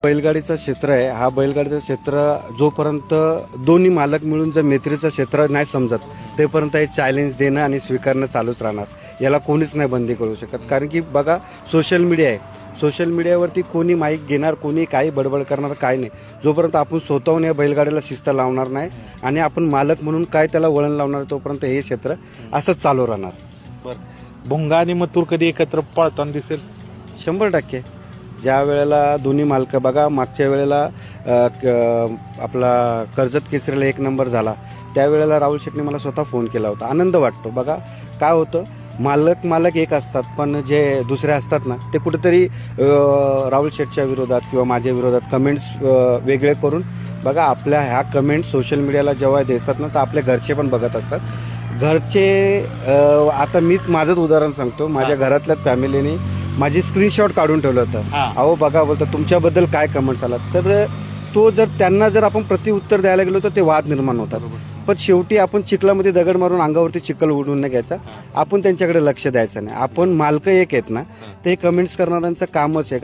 बैलगाडीचं क्षेत्र आहे. हा बैलगाडीचं क्षेत्र जोपर्यंत दोन्ही मालक मिळून जर मैत्रीचं क्षेत्र नाही समजत तेपर्यंत हे चॅलेंज देणं आणि स्वीकारणं चालूच राहणार. याला कोणीच नाही बंदी करू शकत. कारण की बघा, सोशल मीडिया आहे. सोशल मीडियावरती कोणी माईक घेणार, कोणी काही बडबड करणार, काय नाही. जोपर्यंत आपण स्वतःहून या बैलगाडीला शिस्त लावणार नाही आणि आपण मालक म्हणून काय त्याला वळण लावणार, तोपर्यंत हे क्षेत्र असंच चालू राहणार. बरं, भोंगा आणि मथुर कधी एकत्र पळताना दिसेल? 100%. ज्या वेळेला दोन्ही मालकं, बघा मागच्या वेळेला आपला कर्जत केसरीला 1 नंबर झाला, त्यावेळेला राहुल शेट्टीने मला स्वतः फोन केला होता. आनंद वाटतो. बघा काय होतं, मालक एक असतात, पण जे दुसरे असतात ना, ते कुठेतरी राहुल शेट्टीच्या विरोधात किंवा माझ्या विरोधात कमेंट्स वेगळे करून, बघा आपल्या ह्या कमेंट्स सोशल मीडियाला जेव्हा देतात ना, तर आपल्या घरचे पण बघत असतात. घरचे आता मी माझंच उदाहरण सांगतो. माझ्या घरातल्या फॅमिलीने माझी स्क्रीनशॉट काढून ठेवलं होतं. अहो बघा, बोलतं तुमच्याबद्दल काय कमेंट्स आला, तर तो जर त्यांना जर आपण प्रतिउत्तर द्यायला गेलो तर ते वाद निर्माण होतात. पण शेवटी आपण चिखलामध्ये दगड मारून अंगावरती चिखल उडून नाही घ्यायचा. आपण त्यांच्याकडे लक्ष द्यायचं नाही. आपण मालक एक आहेत ना, ते कमेंट्स करणाऱ्यांचं कामच आहे.